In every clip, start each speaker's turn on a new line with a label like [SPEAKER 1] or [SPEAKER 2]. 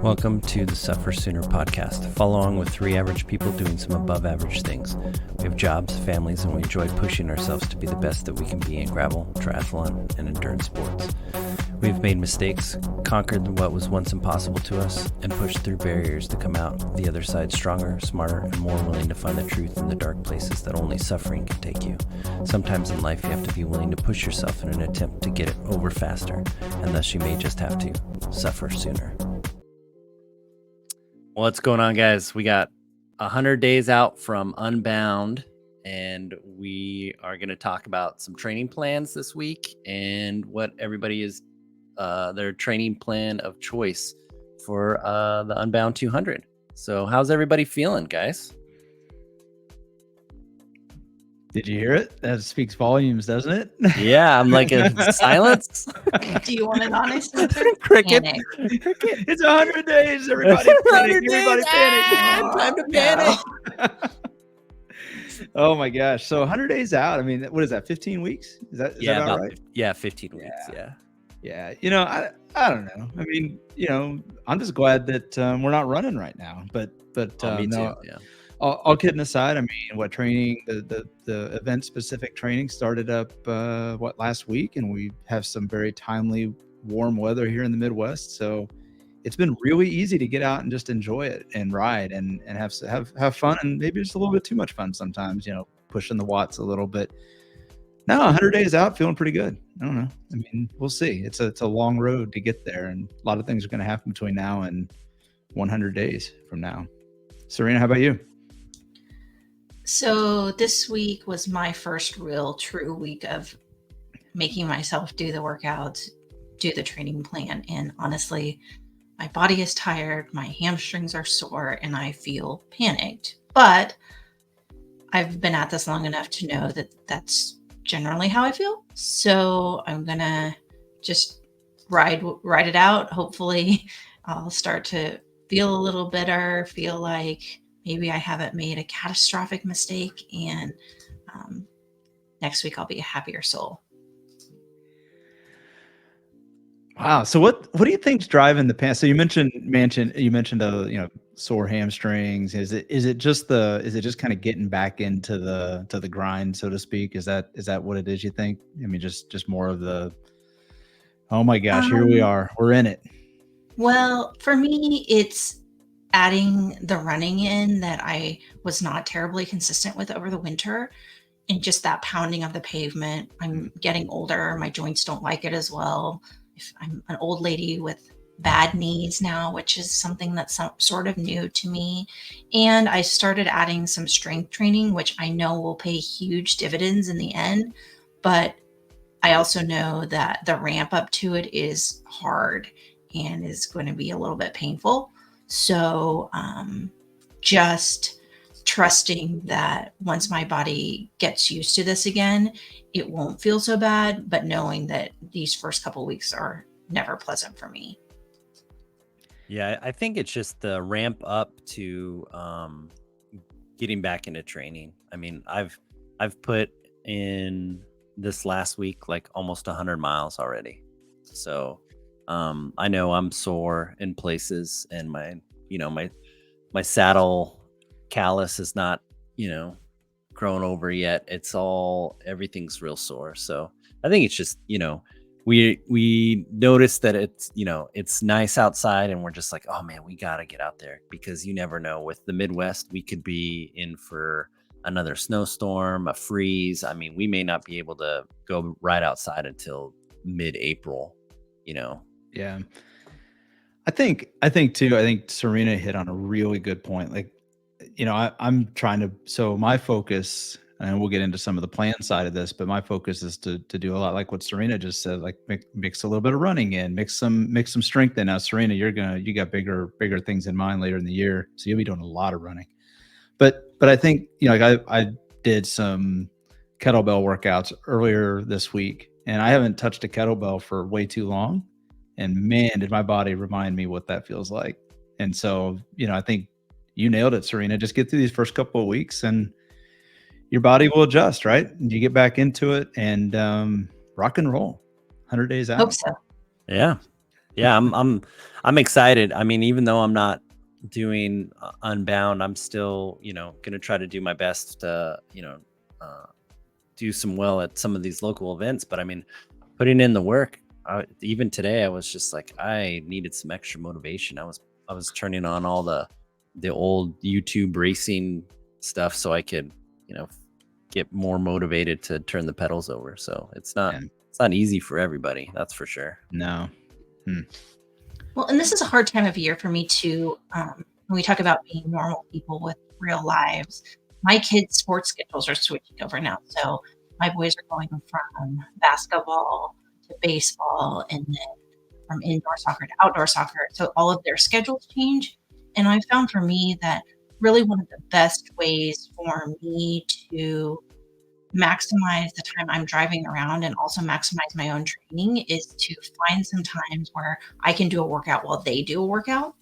[SPEAKER 1] Welcome to the Suffersooner podcast. Follow along with three average people doing some above average things. We have jobs, families, and we enjoy pushing ourselves to be the best that we can be in gravel, triathlon, and endurance sports. We've made mistakes, conquered what was once impossible to us, and pushed through barriers to come out the other side stronger, smarter, and more willing to find the truth in the dark places that only suffering can take you. Sometimes in life you have to be willing to push yourself in an attempt to get it over faster, and thus you may just have to suffer sooner. What's going on, guys? We got 100 days out from Unbound, and we are going to talk about some training plans this week and what everybody is their training plan of choice for the Unbound 200. So how's everybody feeling, guys?
[SPEAKER 2] Did you hear it? That speaks volumes, doesn't it?
[SPEAKER 1] Yeah, I'm like in silence.
[SPEAKER 3] Do you want an honest answer?
[SPEAKER 1] Cricket.
[SPEAKER 3] Panic.
[SPEAKER 2] It's 100 days. Everybody panic. Everybody panic.
[SPEAKER 1] Time to panic.
[SPEAKER 2] Oh my gosh. So 100 days out. I mean, what is that? 15 weeks? Is that about right?
[SPEAKER 1] Yeah, 15 weeks.
[SPEAKER 2] Yeah. You know, I don't know. I mean, you know, I'm just glad that we're not running right now. But
[SPEAKER 1] Me
[SPEAKER 2] no,
[SPEAKER 1] too. Yeah.
[SPEAKER 2] all kidding aside, I mean, what training, the event specific training started up last week, and we have some very timely warm weather here in the Midwest. So it's been really easy to get out and just enjoy it and ride and have fun, and maybe just a little bit too much fun sometimes, you know, pushing the watts a little bit. Now 100 days out, feeling pretty good. I don't know. I mean, we'll see. It's a long road to get there, and a lot of things are going to happen between now and 100 days from now. Serena, how about you?
[SPEAKER 3] So this week was my first real true week of making myself do the workouts, do the training plan. And honestly, my body is tired, my hamstrings are sore, and I feel panicked. But I've been at this long enough to know that that's generally how I feel. So I'm going to just ride it out. Hopefully I'll start to feel a little better, feel like maybe I haven't made a catastrophic mistake, and next week I'll be a happier soul.
[SPEAKER 2] Wow. So what do you think's driving the panic? So you mentioned sore hamstrings. Is it just kind of getting back into the grind, so to speak? Is that what it is, you think? I mean, just more of the, oh my gosh, here we are. We're in it.
[SPEAKER 3] Well, for me, it's adding the running in that I was not terribly consistent with over the winter, and just that pounding of the pavement. I'm getting older. My joints don't like it as well. I'm an old lady with bad knees now, which is something that's sort of new to me. And I started adding some strength training, which I know will pay huge dividends in the end. But I also know that the ramp up to it is hard and is going to be a little bit painful. So just trusting that once my body gets used to this again, it won't feel so bad, but knowing that these first couple of weeks are never pleasant for me.
[SPEAKER 1] Yeah, I think it's just the ramp up to getting back into training. I mean, I've put in this last week like almost 100 miles already. So I know I'm sore in places, and my saddle callus is not, grown over yet. Everything's real sore. So I think it's just, we noticed that it's nice outside, and we're just like, oh man, we got to get out there, because you never know. With the Midwest, we could be in for another snowstorm, a freeze. I mean, we may not be able to go right outside until mid-April,
[SPEAKER 2] Yeah. I think Serena hit on a really good point. Like, I'm trying to, so my focus, and we'll get into some of the plan side of this, but my focus is to do a lot like what Serena just said, like mix a little bit of running in, mix some strength in. Now, Serena, you got bigger things in mind later in the year, so you'll be doing a lot of running. But I think, I did some kettlebell workouts earlier this week, and I haven't touched a kettlebell for way too long. And man, did my body remind me what that feels like. And so, I think you nailed it, Serena. Just get through these first couple of weeks, and your body will adjust, right? And you get back into it, and rock and roll. 100 days out.
[SPEAKER 3] Hope so.
[SPEAKER 1] Yeah. Yeah, I'm excited. I mean, even though I'm not doing Unbound, I'm still, gonna try to do my best to, uh, do some well at some of these local events. But I mean, putting in the work, even today, I was just like, I needed some extra motivation. I was turning on all the old YouTube racing stuff so I could, you know, get more motivated to turn the pedals over. So
[SPEAKER 2] And
[SPEAKER 1] it's not easy for everybody, that's for sure.
[SPEAKER 2] no. Hmm.
[SPEAKER 3] Well, and this is a hard time of year for me too. When we talk about being normal people with real lives, my kids' sports schedules are switching over now. So my boys are going from basketball to baseball and then from indoor soccer to outdoor soccer. So all of their schedules change. And I found for me that really one of the best ways for me to maximize the time I'm driving around and also maximize my own training is to find some times where I can do a workout while they do a workout.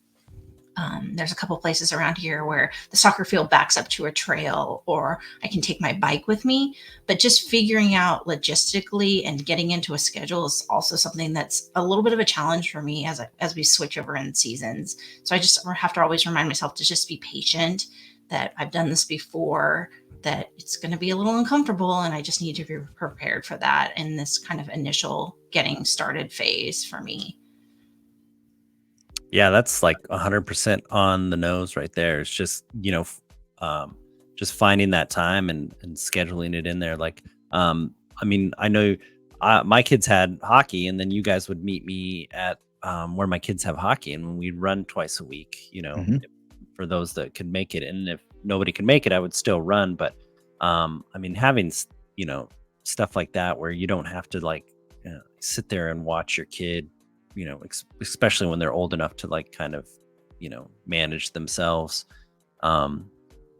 [SPEAKER 3] There's a couple places around here where the soccer field backs up to a trail, or I can take my bike with me. But just figuring out logistically and getting into a schedule is also something that's a little bit of a challenge for me as we switch over in seasons. So I just have to always remind myself to just be patient. That I've done this before. That it's going to be a little uncomfortable, and I just need to be prepared for that in this kind of initial getting started phase for me.
[SPEAKER 1] Yeah, that's like 100% on the nose right there. It's just, um, just finding that time and scheduling it in there. Like, I mean, I know my kids had hockey, and then you guys would meet me at where my kids have hockey, and we'd run twice a week,
[SPEAKER 2] Mhm.
[SPEAKER 1] for those that could make it. And if nobody can make it, I would still run. But I mean, having, stuff like that where you don't have to like sit there and watch your kid, especially when they're old enough to like kind of, manage themselves. Um,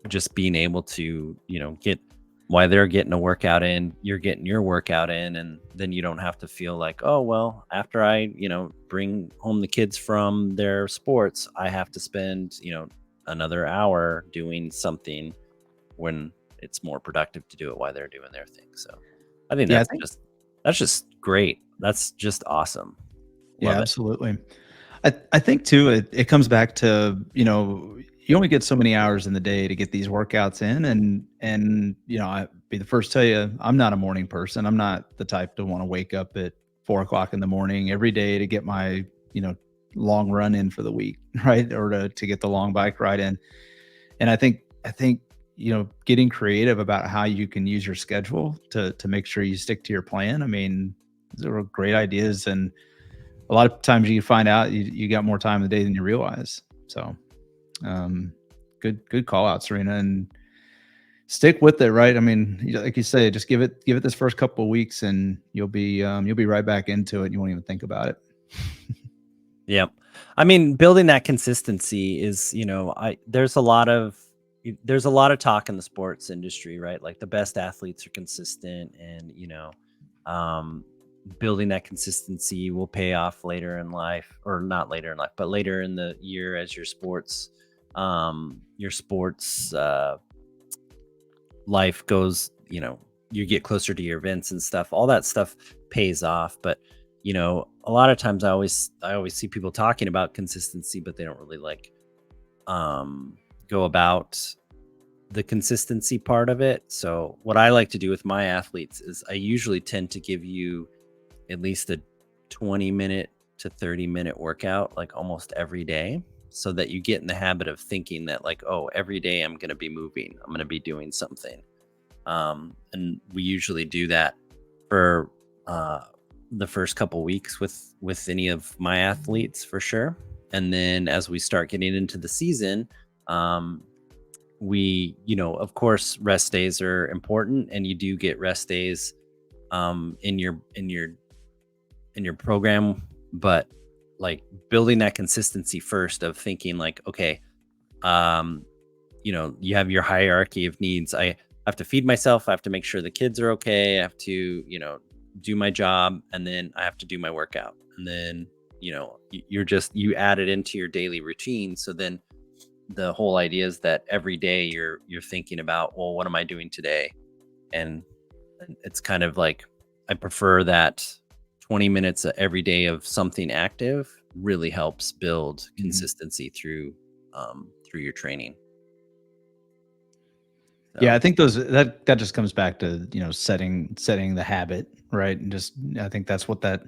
[SPEAKER 1] just being able to, get while they're getting a workout in, you're getting your workout in, and then you don't have to feel like, oh, well, after I, bring home the kids from their sports, I have to spend, another hour doing something when it's more productive to do it while they're doing their thing. So I think
[SPEAKER 2] Yeah, I think
[SPEAKER 1] that's just great. That's just awesome.
[SPEAKER 2] yeah,
[SPEAKER 1] Love it.
[SPEAKER 2] absolutely. I think too it comes back to, you only get so many hours in the day to get these workouts in, and I be the first to tell you, I'm not a morning person. I'm not the type to want to wake up at 4 o'clock in the morning every day to get my, you know, long run in for the week, right? Or to get the long bike ride in. And I think getting creative about how you can use your schedule to make sure you stick to your plan. I mean, those are great ideas, and a lot of times you find out you got more time in the day than you realize. So, um, good call out, Serena, and stick with it. Right? I mean, like you say, just give it this first couple of weeks, and you'll be right back into it. And you won't even think about it.
[SPEAKER 1] Yep. I mean, building that consistency is, there's a lot of talk in the sports industry, right? Like the best athletes are consistent, and, um building that consistency will pay off later in life, or not later in life, but later in the year as your sports life goes, you get closer to your events and stuff. All that stuff pays off. But, a lot of times I always see people talking about consistency, but they don't really like um go about the consistency part of it. So what I like to do with my athletes is I usually tend to give you at least a 20-minute to 30-minute workout like almost every day, so that you get in the habit of thinking that like, oh, every day I'm going to be moving, I'm going to be doing something. And we usually do that for uh, the first couple weeks with any of my athletes for sure. And then as we start getting into the season, um, we, of course, rest days are important, and you do get rest days in your program. But like building that consistency first of thinking like, okay, um, you have your hierarchy of needs. I have to feed myself. I have to make sure the kids are okay. I have to, do my job, and then I have to do my workout. And then, you add it into your daily routine. So then the whole idea is that every day you're thinking about, well, what am I doing today? And it's kind of like, I prefer that 20 minutes every day of something active, really helps build
[SPEAKER 2] Mhm.
[SPEAKER 1] consistency through your training.
[SPEAKER 2] Yeah, I
[SPEAKER 1] So,
[SPEAKER 2] think that just comes back to, setting the habit, right? And just I think that's what that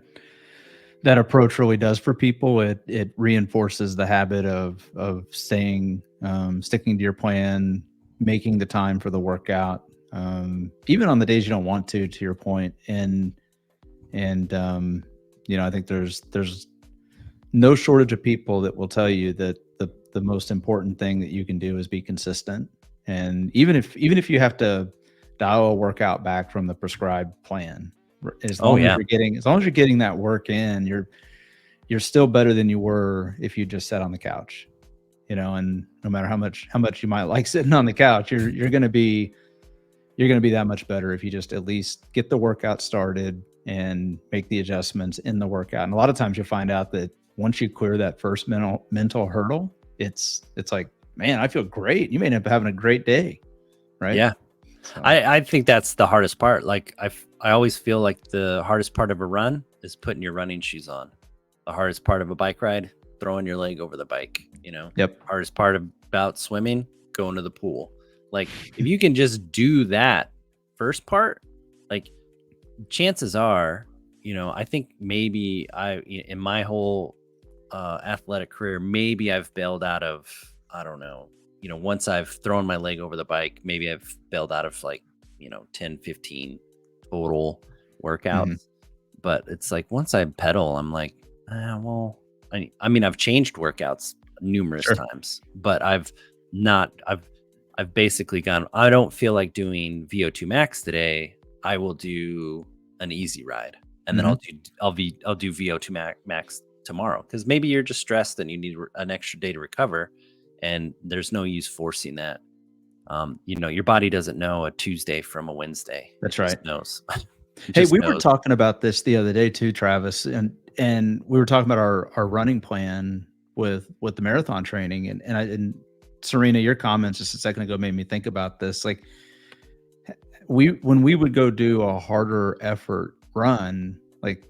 [SPEAKER 2] approach really does for people. It reinforces the habit of staying sticking to your plan, making the time for the workout, even on the days you don't want to your point. And I think there's no shortage of people that will tell you that the most important thing that you can do is be consistent. And even if you have to dial a workout back from the prescribed plan, as
[SPEAKER 1] oh
[SPEAKER 2] long as
[SPEAKER 1] yeah,
[SPEAKER 2] you're getting that work in, you're still better than you were if you just sat on the couch. And no matter how much you might like sitting on the couch, you're gonna be that much better if you just at least get the workout started and make the adjustments in the workout. And a lot of times you'll find out that once you clear that first mental hurdle, it's like, man, I feel great. You may end up having a great day, right?
[SPEAKER 1] yeah.
[SPEAKER 2] So
[SPEAKER 1] I think that's the hardest part. Like I always feel like the hardest part of a run is putting your running shoes on. The hardest part of a bike ride, throwing your leg over the bike.
[SPEAKER 2] yep.
[SPEAKER 1] Hardest part about swimming, going to the pool. Like if you can just do that first part, like chances are, I think maybe in my whole athletic career, maybe I've bailed out of, I don't know, once I've thrown my leg over the bike, maybe I've bailed out of like, 10, 15 total
[SPEAKER 2] Mhm.
[SPEAKER 1] workouts. But it's like once I pedal, I'm like, well, I mean, I've changed workouts numerous
[SPEAKER 2] Sure.
[SPEAKER 1] times, but I've basically gone, I don't feel like doing VO2 max today. I will do an easy ride. And then
[SPEAKER 2] Mhm.
[SPEAKER 1] I'll do VO2 max tomorrow, because maybe you're just stressed and you need an extra day to recover, and there's no use forcing that. Your body doesn't know a Tuesday from a Wednesday. It
[SPEAKER 2] That's right.
[SPEAKER 1] just knows. It
[SPEAKER 2] Hey,
[SPEAKER 1] just
[SPEAKER 2] we were
[SPEAKER 1] knows.
[SPEAKER 2] talking about this the other day too, Travis, and we were talking about our running plan with the marathon training, and Serena, your comments just a second ago made me think about this. Like when we would go do a harder effort run, like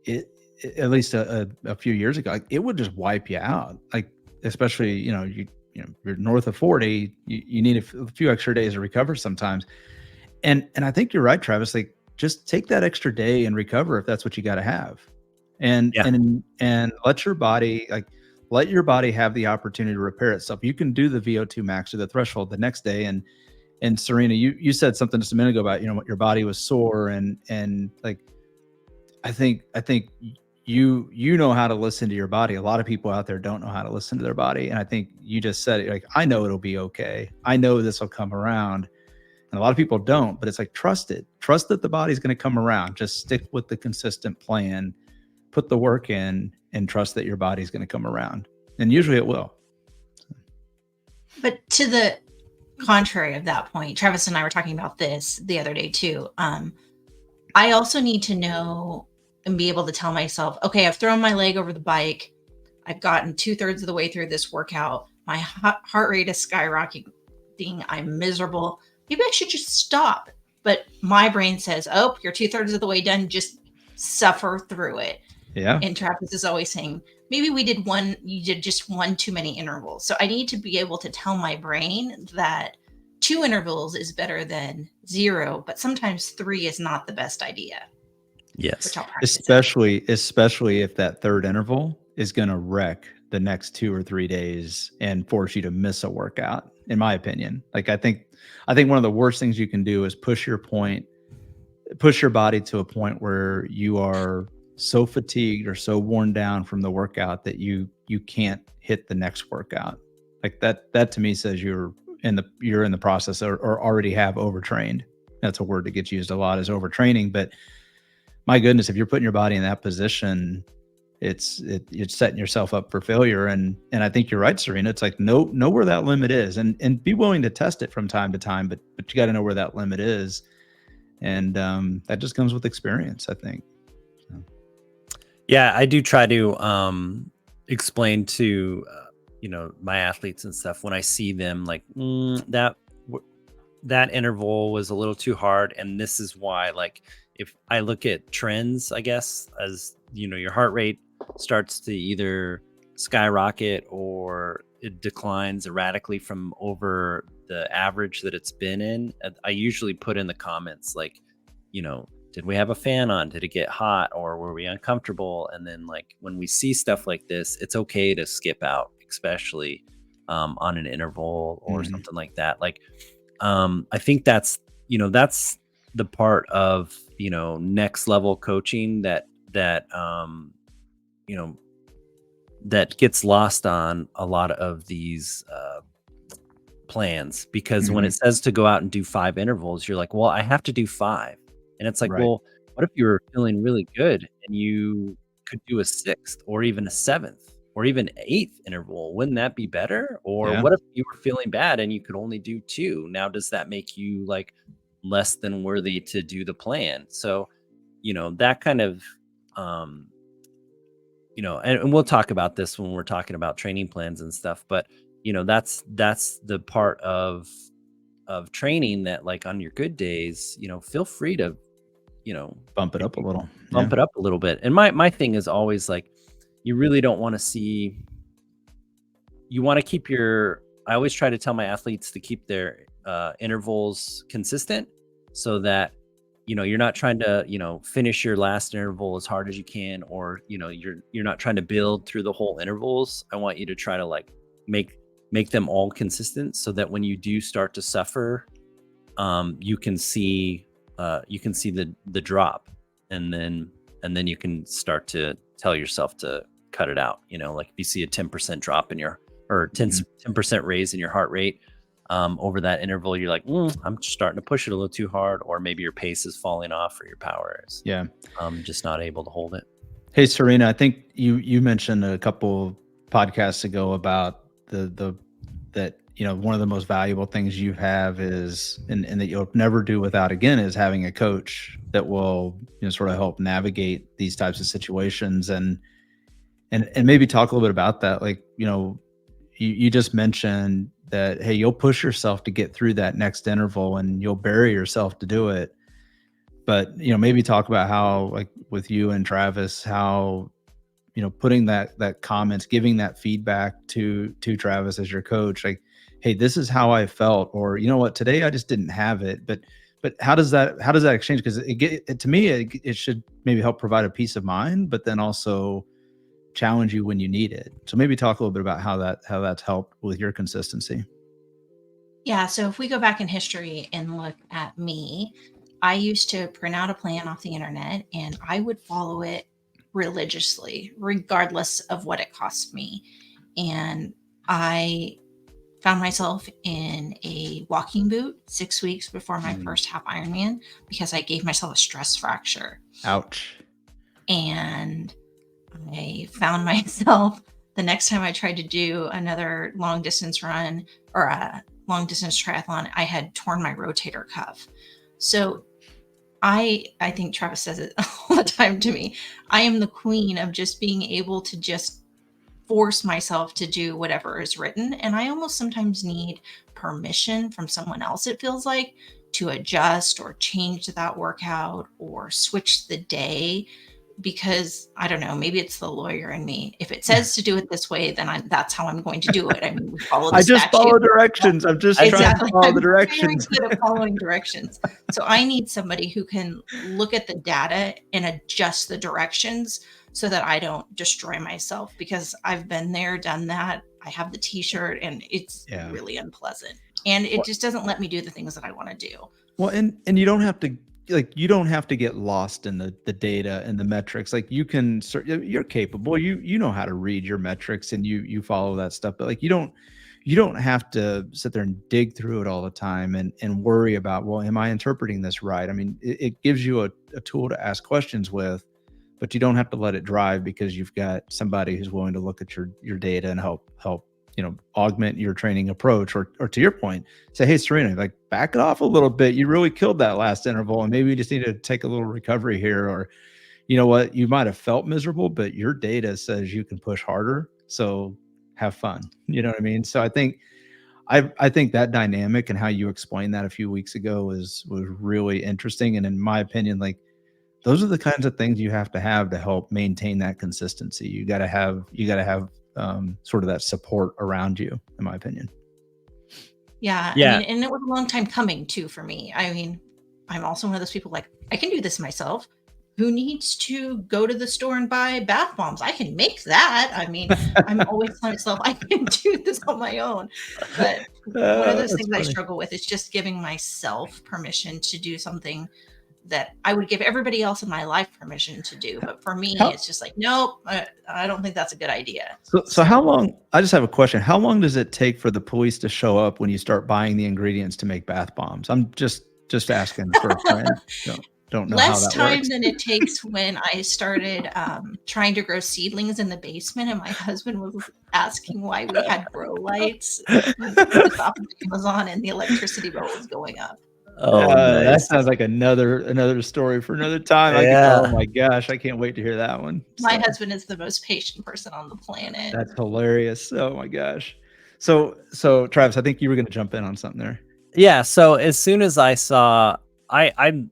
[SPEAKER 2] at least a few years ago, like it would just wipe you out. Like especially you're north of 40, you need a few extra days to recover sometimes. And I think you're right, Travis. Like, just take that extra day and recover if that's what you got to have, and
[SPEAKER 1] Yeah.
[SPEAKER 2] and let your body have the opportunity to repair itself. You can do the VO2 max or the threshold the next day. And Serena, you said something just a minute ago about your body was sore, and like I think you know how to listen to your body. A lot of people out there don't know how to listen to their body, and I think you just said it. Like, I know it'll be okay. I know this will come around. And a lot of people don't, but it's like, trust it. Trust that the body's going to come around. Just stick with the consistent plan, put the work in, and trust that your body's going to come around. And usually it will.
[SPEAKER 3] But to the contrary of that point, Travis and I were talking about this the other day too. I also need to know and be able to tell myself, okay, I've thrown my leg over the bike. I've gotten 2/3 of the way through this workout. My heart rate is skyrocketing. I'm miserable. Maybe I should just stop. But my brain says, oh, you're 2/3 of the way done. Just suffer through it.
[SPEAKER 2] Yeah.
[SPEAKER 3] And Travis is always saying, maybe you did just one too many intervals. So I need to be able to tell my brain that 2 intervals is better than 0, but sometimes 3 is not the best idea,
[SPEAKER 1] Yes.
[SPEAKER 3] which I'll practice it.
[SPEAKER 2] Especially if that third interval is going to wreck the next 2 or 3 days and force you to miss a workout, in my opinion. Like, I think one of the worst things you can do is push your body to a point where you are so fatigued or so worn down from the workout that you can't hit the next workout. Like that to me says you're in the process or already have overtrained. That's a word that gets used a lot, is overtraining. But my goodness, if you're putting your body in that position, you're setting yourself up for failure. And I think you're right, Serena. It's like, know where that limit is, and be willing to test it from time to time, but you got to know where that limit is. And that just comes with experience, I think. So.
[SPEAKER 1] Yeah, I do try to explain to my athletes and stuff when I see them, like, that interval was a little too hard, and this is why. Like, if I look at trends, I guess, as your heart rate starts to either skyrocket or it declines erratically from over the average that it's been in, I usually put in the comments like, did we have a fan on? Did it get hot or were we uncomfortable? And then like when we see stuff like this, it's okay to skip out, especially on an interval or
[SPEAKER 2] Mhm.
[SPEAKER 1] something like that. Like I think that's the part of next level coaching that you know that gets lost on a lot of these plans, because when
[SPEAKER 2] Mhm.
[SPEAKER 1] it says to go out and do 5 intervals, you're like, "Well, I have to do 5." And it's like,
[SPEAKER 2] Right.
[SPEAKER 1] "Well, what if you were feeling really good and you could do a 6th or even a 7th or even 8th interval? Wouldn't that be better? Or
[SPEAKER 2] Yeah.
[SPEAKER 1] what if you were feeling bad and you could only do 2? Now does that make you, like, less than worthy to do the plan?" So, that kind of, um and we'll talk about this when we're talking about training plans and stuff, but, that's the part of training that, like, on your good days, feel free to, you know,
[SPEAKER 2] Bump it up a
[SPEAKER 1] maybe
[SPEAKER 2] little. Yeah.
[SPEAKER 1] bump it up a little bit. And my thing is always like, you really don't want to see you want to keep your I always try to tell my athletes to keep their intervals consistent so that you're not trying to finish your last interval as hard as you can, or you're not trying to build through the whole intervals. I want you to try to like make make them all consistent so that when you do start to suffer, you can see the drop, and then you can start to tell yourself to cut it out. Like if you see a 10% drop in your or 10
[SPEAKER 2] Mhm.
[SPEAKER 1] 10% raise in your heart rate over that interval, you're like, I'm starting to push it a little too hard, or maybe your pace is falling off or your power is
[SPEAKER 2] Yeah.
[SPEAKER 1] just not able to hold it.
[SPEAKER 2] Hey, Serena, I think you mentioned a couple podcasts ago about the that one of the most valuable things you have is and that you'll never do without again is having a coach that will sort of help navigate these types of situations and maybe talk a little bit about that. Like you just mentioned that, hey, you'll push yourself to get through that next interval and you'll bury yourself to do it. But maybe talk about how, like with you and Travis, how putting that comments, giving that feedback to Travis as your coach, like, hey, this is how I felt, or you know what, today I just didn't have it. But how does that exchange? Because to me, it should maybe help provide a peace of mind, but then also challenge you when you need it. So maybe talk a little bit about how that's helped with your consistency.
[SPEAKER 3] Yeah, so if we go back in history and look at me, I used to print out a plan off the internet and I would follow it religiously, regardless of what it cost me. And I found myself in a walking boot 6 weeks before my
[SPEAKER 2] Mm.
[SPEAKER 3] first half Ironman because I gave myself a stress fracture.
[SPEAKER 2] Ouch.
[SPEAKER 3] And I found myself the next time I tried to do another long distance run or a long distance triathlon, I had torn my rotator cuff. So I think Travis says it all the time to me. I am the queen of just being able to just force myself to do whatever is written. And I almost sometimes need permission from someone else, it feels like, to adjust or change that workout or switch the day because I don't know, maybe it's the lawyer in me. If it says to do it this way, then that's how I'm going to do it. I mean, we follow the
[SPEAKER 2] I just
[SPEAKER 3] statute.
[SPEAKER 2] follow directions. I'm just
[SPEAKER 1] I
[SPEAKER 2] trying
[SPEAKER 1] think
[SPEAKER 2] to
[SPEAKER 3] Exactly.
[SPEAKER 2] follow the
[SPEAKER 3] I'm very
[SPEAKER 2] directions.
[SPEAKER 3] good at following directions. So I need somebody who can look at the data and adjust the directions so that I don't destroy myself because I've been there, done that. I have the t-shirt and it's
[SPEAKER 2] Yeah.
[SPEAKER 3] really unpleasant. And it just doesn't let me do the things that I want to do.
[SPEAKER 2] Well, and you don't have to get lost in the data and the metrics. Like you're capable. You know how to read your metrics and you follow that stuff. But like you don't have to sit there and dig through it all the time and worry about, well, am I interpreting this right? I mean, it gives you a tool to ask questions with, but you don't have to let it drive because you've got somebody who's willing to look at your data and help augment your training approach, or to your point, say, hey, Serena, like back it off a little bit. You really killed that last interval, and maybe you just need to take a little recovery here, or you know what, you might have felt miserable, but your data says you can push harder. So have fun. You know what I mean? So I think that dynamic and how you explained that a few weeks ago was really interesting. And in my opinion, like those are the kinds of things you have to help maintain that consistency. You got to have sort of that support around you, in my opinion.
[SPEAKER 3] Yeah, I
[SPEAKER 1] Yeah.
[SPEAKER 3] mean, and it was a long time coming too for me. I mean, I'm also one of those people like, I can do this myself. Who needs to go to the store and buy bath bombs? I can make that. I mean, I'm always telling myself I can do this on my own. But one of those
[SPEAKER 2] That's
[SPEAKER 3] things I
[SPEAKER 2] funny.
[SPEAKER 3] struggle with is just giving myself permission to do something that I would give everybody else in my life permission to do. But for me,
[SPEAKER 2] How,
[SPEAKER 3] it's just like, nope, I don't think that's a good idea.
[SPEAKER 2] so how long? I just have a question. How long does it take for the police to show up when you start buying the ingredients to make bath bombs? I'm just asking for a friend. Don't know how
[SPEAKER 3] Less
[SPEAKER 2] that
[SPEAKER 3] time
[SPEAKER 2] works.
[SPEAKER 3] than it takes when I started trying to grow seedlings in the basement, and my husband was asking why we had grow lights at the top of Amazon and the electricity bill was going up.
[SPEAKER 1] Oh,
[SPEAKER 2] That
[SPEAKER 1] nice.
[SPEAKER 2] sounds like another story for another time.
[SPEAKER 1] Yeah.
[SPEAKER 2] Oh my gosh, I can't wait to hear that one.
[SPEAKER 3] My
[SPEAKER 2] So,
[SPEAKER 3] husband is the most patient person on the planet.
[SPEAKER 2] that's hilarious. Oh my gosh. So Travis, I think you were going to jump in on something there.
[SPEAKER 1] Yeah. So as soon as I saw, I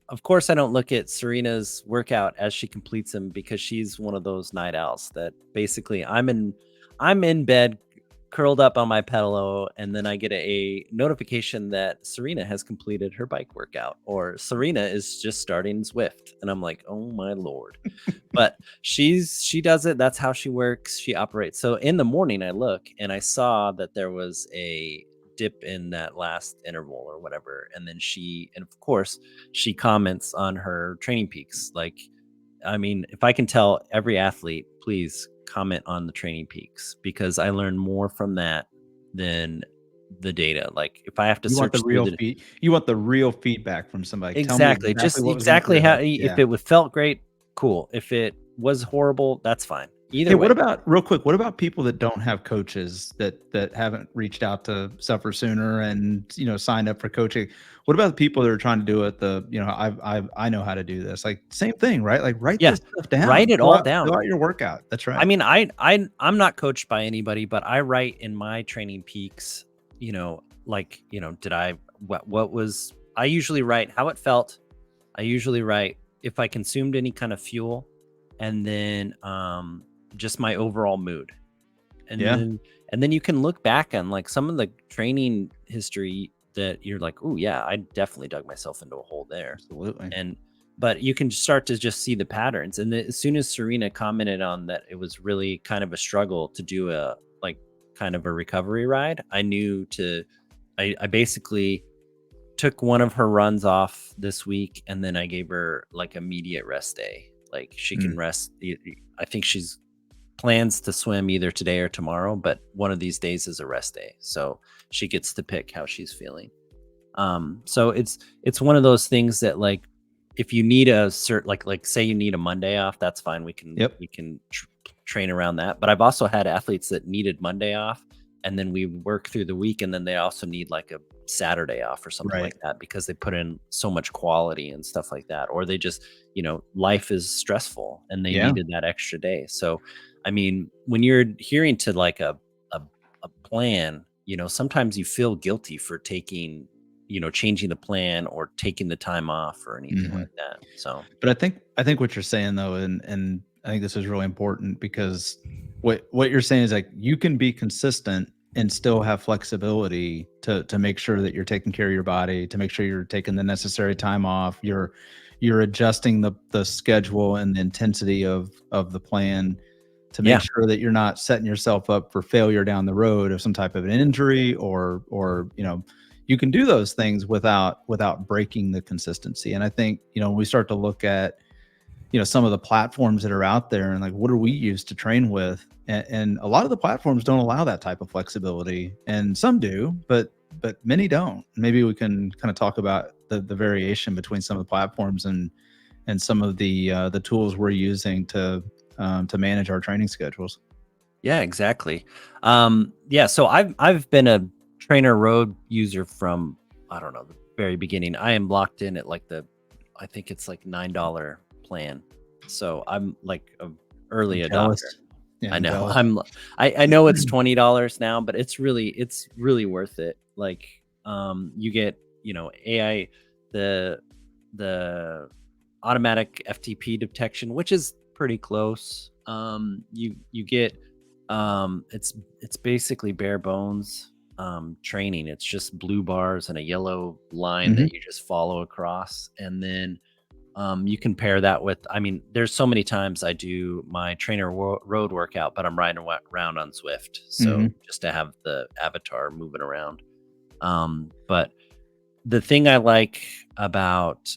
[SPEAKER 1] of course I don't look at Serena's workout as she completes them, because she's one of those night owls that basically I'm in bed curled up on my pillow, and then I get a notification that Serena has completed her bike workout, or Serena is just starting Zwift, and I'm like, oh my Lord. But she does it. That's how she works. She operates. So in the morning I look and I saw that there was a dip in that last interval or whatever, and then and of course she comments on her training peaks. Like, I mean, if I can tell every athlete, please comment on the training peaks, because I learn more from that than the data. Like, if I have to
[SPEAKER 2] You want
[SPEAKER 1] search
[SPEAKER 2] the
[SPEAKER 1] through
[SPEAKER 2] real you want the real feedback from somebody. Tell me
[SPEAKER 1] exactly,
[SPEAKER 2] exactly
[SPEAKER 1] just
[SPEAKER 2] what was going through
[SPEAKER 1] exactly
[SPEAKER 2] their
[SPEAKER 1] how,
[SPEAKER 2] head.
[SPEAKER 1] if
[SPEAKER 2] Yeah.
[SPEAKER 1] it felt great, cool. If it was horrible, that's fine. Either
[SPEAKER 2] Hey,
[SPEAKER 1] way.
[SPEAKER 2] what about real quick? What about people that don't have coaches that haven't reached out to Suffersooner and signed up for coaching? What about the people that are trying to do it? I know how to do this. Like same thing, right? Like write
[SPEAKER 1] Yeah,
[SPEAKER 2] this stuff down.
[SPEAKER 1] write it all down.
[SPEAKER 2] Fill out your workout. That's right.
[SPEAKER 1] I mean, I'm not coached by anybody, but I write in my training peaks, like, what was, I usually write how it felt. I usually write if I consumed any kind of fuel, and then just my overall mood. And
[SPEAKER 2] Yeah.
[SPEAKER 1] then you can look back on like some of the training history that you're like, oh yeah, I definitely dug myself into a hole there.
[SPEAKER 2] Absolutely.
[SPEAKER 1] But you can start to just see the patterns. And as soon as Serena commented on that, it was really kind of a struggle to do a like kind of a recovery ride. I knew I basically took one of her runs off this week, and then I gave her like immediate rest day. Like she can rest. I think she's plans to swim either today or tomorrow, but one of these days is a rest day. So she gets to pick how she's feeling. So it's one of those things that, like, if you need a like say you need a Monday off, that's fine. We can train around that. But I've also had athletes that needed Monday off, and then we work through the week, and then they also need like a Saturday off or something like that, because they put in so much quality and stuff like that, or they just, life is stressful and they needed that extra day. So, I mean, when you're hearing to like a plan, sometimes you feel guilty for taking, changing the plan or taking the time off or anything like that. So,
[SPEAKER 2] but I think what you're saying though, and I think this is really important, because what you're saying is like you can be consistent and still have flexibility to make sure that you're taking care of your body, to make sure you're taking the necessary time off, you're adjusting the schedule and the intensity of the plan to make sure that you're not setting yourself up for failure down the road of some type of an injury, or you can do those things without breaking the consistency. And I think, when we start to look at, some of the platforms that are out there, and like, what are we used to train with? And a lot of the platforms don't allow that type of flexibility, and some do, but many don't. Maybe we can kind of talk about the variation between some of the platforms and some of the tools we're using to manage our training schedules.
[SPEAKER 1] yeah, exactly. So I've been a Trainer Road user from, I don't know, the very beginning. I am locked in at like I think it's like $9 plan. So I'm like an early adopter.
[SPEAKER 2] Yeah,
[SPEAKER 1] I know. I know it's $20 now, but it's really worth it. Like, you get, AI, the automatic FTP detection, which is pretty close. You get it's basically bare bones training. It's just blue bars and a yellow line
[SPEAKER 2] Mhm.
[SPEAKER 1] that you just follow across, and then you can pair that with, I mean, there's so many times I do my trainer road workout, but I'm riding around on Zwift. So
[SPEAKER 2] Mhm.
[SPEAKER 1] just to have the avatar moving around. But the thing I like about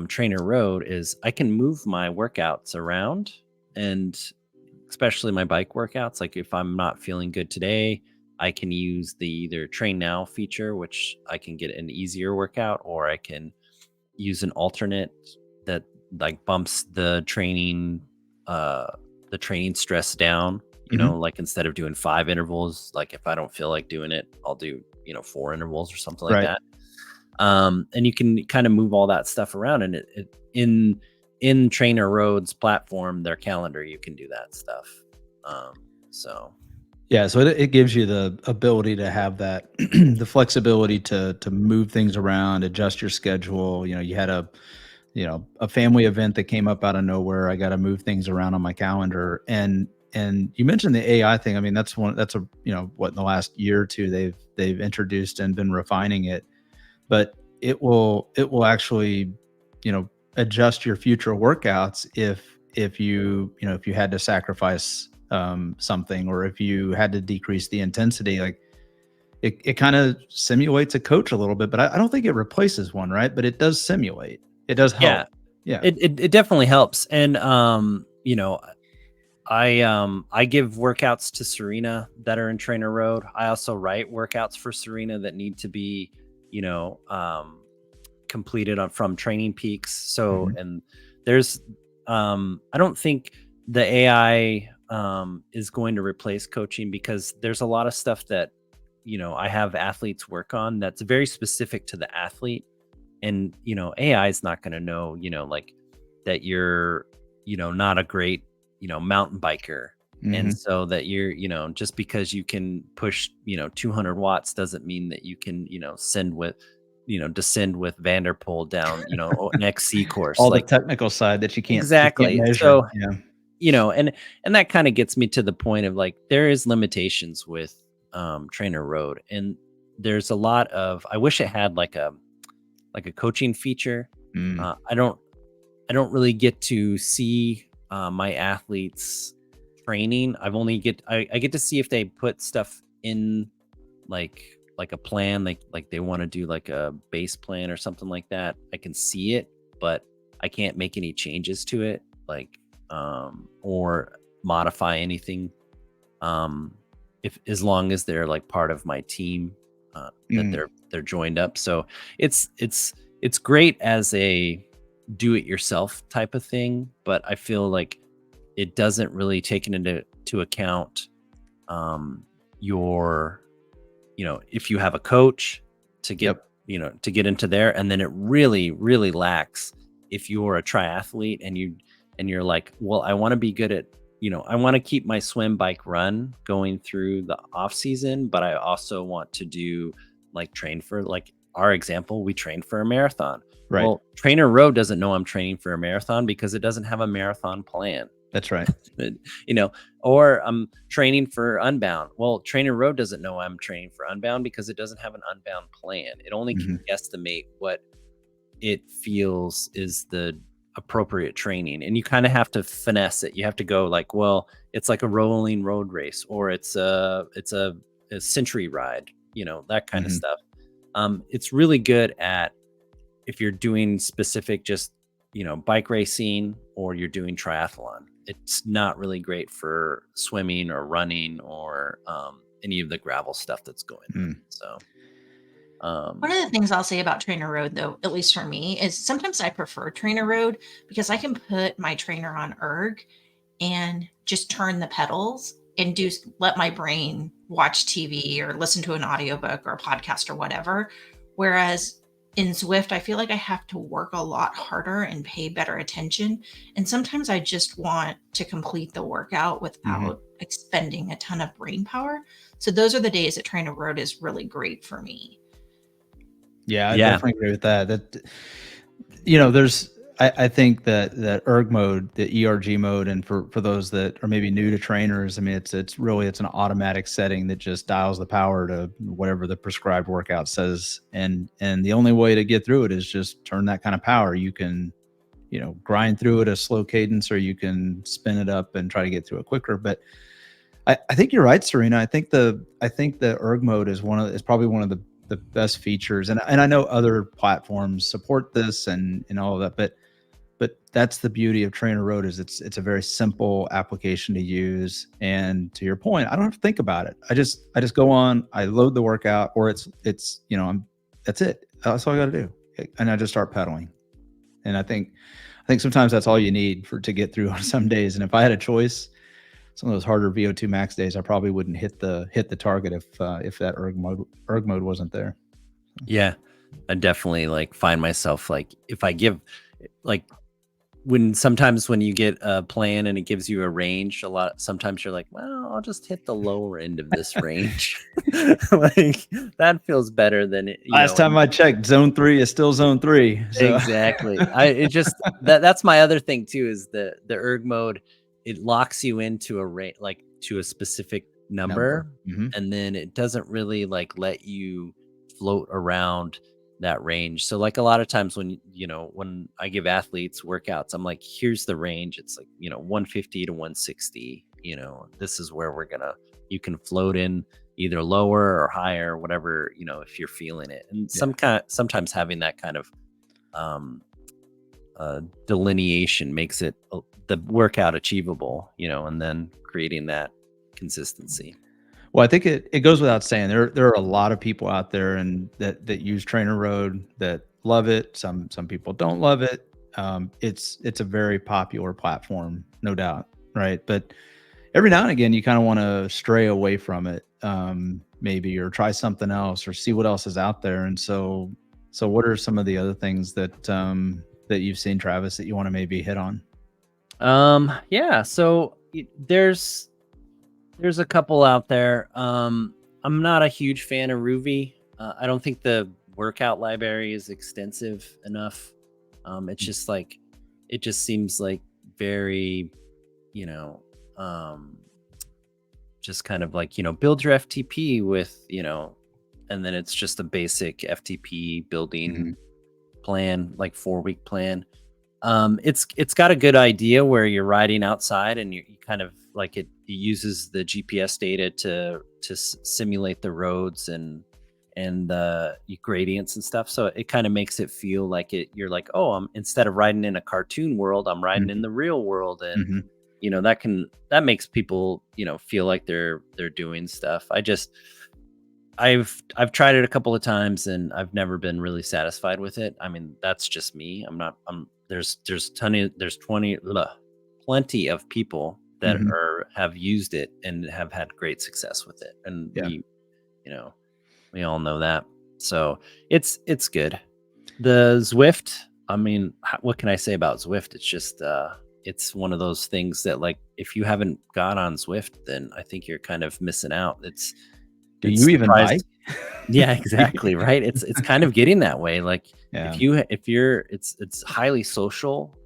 [SPEAKER 1] Trainer Road is I can move my workouts around, and especially my bike workouts. Like if I'm not feeling good today, I can use the either Train Now feature, which I can get an easier workout, or I can use an alternate that like bumps uh the training stress down,
[SPEAKER 2] Mhm.
[SPEAKER 1] like instead of doing 5 intervals, like if I don't feel like doing it, I'll do 4 intervals or something like
[SPEAKER 2] Right.
[SPEAKER 1] that. And you can kind of move all that stuff around, and in Trainer Road's platform, their calendar, you can do that stuff. So
[SPEAKER 2] Yeah, so it gives you the ability to have that the flexibility to move things around, adjust your schedule. You had a family event that came up out of nowhere. I got to move things around on my calendar. And you mentioned the AI thing. I mean, that's a what in the last year or two they've introduced and been refining it. But it will actually, you know, adjust your future workouts if you had to sacrifice something, or if you had to decrease the intensity. Like it kind of simulates a coach a little bit, but I don't think it replaces one, right? But it does simulate. It does
[SPEAKER 1] yeah,
[SPEAKER 2] help. Yeah.
[SPEAKER 1] it definitely helps. And I give workouts to Serena that are in Trainer Road. I also write workouts for Serena that need to be, you know, um, completed from Training Peaks. So,
[SPEAKER 2] Mhm.
[SPEAKER 1] and there's, I don't think the AI is going to replace coaching, because there's a lot of stuff that, I have athletes work on that's very specific to the athlete. And, AI is not going to know, like that you're, not a great, mountain biker. And
[SPEAKER 2] Mhm.
[SPEAKER 1] so that you're, just because you can push, 200 watts doesn't mean that you can, descend with Vanderpool down, an XC course.
[SPEAKER 2] All the
[SPEAKER 1] Like,
[SPEAKER 2] technical side that you can't
[SPEAKER 1] exactly.
[SPEAKER 2] measure.
[SPEAKER 1] So,
[SPEAKER 2] Yeah.
[SPEAKER 1] and that kind of gets me to the point of like, there is limitations with Trainer Road. And there's a lot of, I wish it had like a coaching feature.
[SPEAKER 2] Mm.
[SPEAKER 1] I don't really get to see my athletes training. I get to see if they put stuff in, like a plan, like they want to do like a base plan or something like that. I can see it, but I can't make any changes to it, like or modify anything. If as long as they're like part of my team, that
[SPEAKER 2] Mm.
[SPEAKER 1] they're joined up. So it's great as a do it yourself type of thing, but I feel like it doesn't really take into to account um your, if you have a coach to get,
[SPEAKER 2] Yep.
[SPEAKER 1] to get into there. And then it really, really lacks if you're a triathlete and you're like, well, I want to be good at, I want to keep my swim, bike, run going through the off season, but I also want to do like train for, like our example, we trained for a marathon.
[SPEAKER 2] Right.
[SPEAKER 1] Well, Trainer Road doesn't know I'm training for a marathon because it doesn't have a marathon plan.
[SPEAKER 2] That's right.
[SPEAKER 1] But, or I'm training for Unbound. Well, Trainer Road doesn't know I'm training for Unbound because it doesn't have an Unbound plan. It only can
[SPEAKER 2] Mhm.
[SPEAKER 1] guesstimate what it feels is the appropriate training. And you kind of have to finesse it. You have to go like, well, it's like a rolling road race, or it's a century ride, that kind of
[SPEAKER 2] Mhm.
[SPEAKER 1] stuff. It's really good at if you're doing specific, just, bike racing, or you're doing triathlon. It's not really great for swimming or running, or any of the gravel stuff that's going on.
[SPEAKER 2] Mm.
[SPEAKER 1] So
[SPEAKER 3] One
[SPEAKER 1] um
[SPEAKER 3] of the things I'll say about Trainer Road, though, at least for me, is sometimes I prefer Trainer Road because I can put my trainer on erg and just turn the pedals and let my brain watch TV or listen to an audiobook or a podcast or whatever. Whereas in Zwift, I feel like I have to work a lot harder and pay better attention. And sometimes I just want to complete the workout
[SPEAKER 2] Mhm.
[SPEAKER 3] without expending a ton of brain power. So those are the days that Trainer Road is really great for me.
[SPEAKER 2] Yeah, I
[SPEAKER 1] yeah.
[SPEAKER 2] definitely agree with that. There's I think that erg mode, the ERG mode, and for those that are maybe new to trainers, I mean, it's really an automatic setting that just dials the power to whatever the prescribed workout says, and the only way to get through it is just turn that kind of power. You can, grind through it at a slow cadence, or you can spin it up and try to get through it quicker. But I think you're right, Serena. I think the erg mode is probably one of the best features, and I know other platforms support this and all of that, but that's the beauty of Trainer Road is it's a very simple application to use. And to your point, I don't have to think about it. I just go on, I load the workout, or it's that's it. That's all I got to do, and I just start pedaling. And I think sometimes that's all you need to get through on some days. And if I had a choice, some of those harder VO2 max days, I probably wouldn't hit the target if that erg mode wasn't there.
[SPEAKER 1] Yeah, I definitely like find myself like if I give like sometimes when you get a plan and it gives you a range sometimes you're like, well, I'll just hit the lower end of this range. Like that feels better than it.
[SPEAKER 2] Last time I checked, zone 3 is still zone 3. So.
[SPEAKER 1] Exactly. That's my other thing too, is the erg mode. It locks you into a rate, like to a specific number.
[SPEAKER 2] Mm-hmm.
[SPEAKER 1] And then it doesn't really like let you float around that range. So like a lot of times when I give athletes workouts, I'm like, here's the range. It's like 150 to 160. This is where you can float in either lower or higher, whatever, if you're feeling it. And sometimes having that kind of delineation makes it the workout achievable, and then creating that consistency.
[SPEAKER 2] Well, I think it goes without saying there are a lot of people out there and that use Trainer Road that love it. Some people don't love it. It's a very popular platform, no doubt, right? But every now and again, you kind of want to stray away from it, maybe, or try something else, or see what else is out there. And so what are some of the other things that you've seen, Travis, that you want to maybe hit on?
[SPEAKER 1] Yeah. So there's a couple out there. I'm not a huge fan of Ruvi. I don't think the workout library is extensive enough. It's just like, it just seems like very, just kind of like, build your FTP with, and then it's just a basic FTP building plan, like 4-week plan. It's got a good idea where you're riding outside and you kind of like it uses the GPS data to simulate the roads and the gradients and stuff. So it kind of makes it feel like you're like, oh, instead of riding in a cartoon world, I'm riding in the real world. And that makes people, feel like they're doing stuff. I've tried it a couple of times and I've never been really satisfied with it. I mean, that's just me. There's plenty of people that have used it and have had great success with it. And we all know that. So it's good. The Zwift, I mean, what can I say about Zwift? It's just, it's one of those things that like, if you haven't got on Zwift, then I think you're kind of missing out.
[SPEAKER 2] Do you even bike?
[SPEAKER 1] Yeah, exactly. Right. It's kind of getting that way. Like if you're, it's highly social.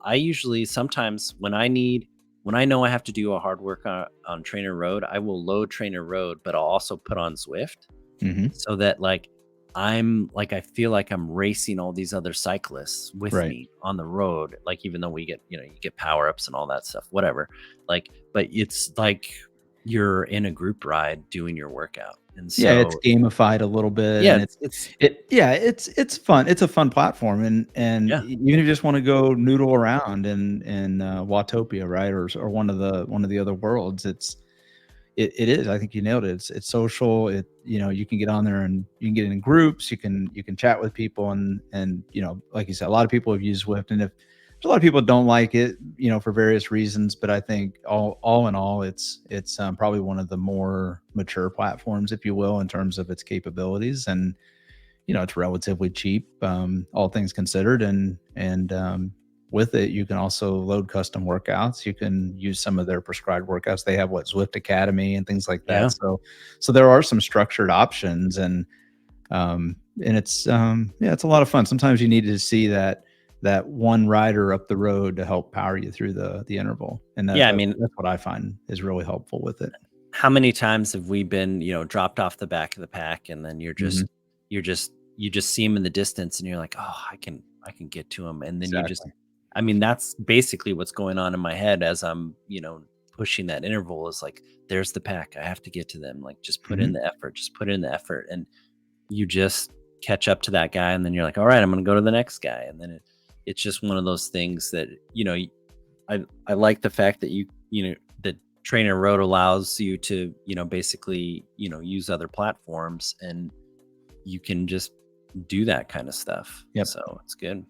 [SPEAKER 1] I usually sometimes when I know I have to do a hard workout on Trainer Road, I will load Trainer Road, but I'll also put on Zwift so that like, I feel like I'm racing all these other cyclists with me on the road. Like, even though we get, you get power ups and all that stuff, whatever, like, but it's like you're in a group ride doing your workout. And so
[SPEAKER 2] it's gamified a little bit.
[SPEAKER 1] Yeah.
[SPEAKER 2] And it's fun. It's a fun platform. And even if you just want to go noodle around in Watopia, right. Or one of the other worlds, it is. I think you nailed it. It's social. You can get on there and you can get in groups. You can chat with people and like you said, a lot of people have used Zwift, and if a lot of people don't like it, for various reasons, but I think all in all, it's probably one of the more mature platforms, if you will, in terms of its capabilities, and it's relatively cheap, all things considered, and with it, you can also load custom workouts. You can use some of their prescribed workouts. They have Zwift Academy and things like that.
[SPEAKER 1] Yeah.
[SPEAKER 2] So there are some structured options, and it's it's a lot of fun. Sometimes you need to see that that one rider up the road to help power you through the interval. And
[SPEAKER 1] Yeah, I mean,
[SPEAKER 2] that's what I find is really helpful with it.
[SPEAKER 1] how many times have we been, dropped off the back of the pack, and then you just see him in the distance, and you're like, oh, I can get to him, and then
[SPEAKER 2] Exactly.
[SPEAKER 1] I mean, that's basically what's going on in my head as I'm, pushing that interval, is like, there's the pack, I have to get to them, like, just put in the effort, and you just catch up to that guy, and then you're like, all right, I'm gonna go to the next guy, and then it's just one of those things that, I like the fact that that Trainer Road allows you to, basically, use other platforms, and you can just do that kind of stuff.
[SPEAKER 2] Yep.
[SPEAKER 1] So it's good.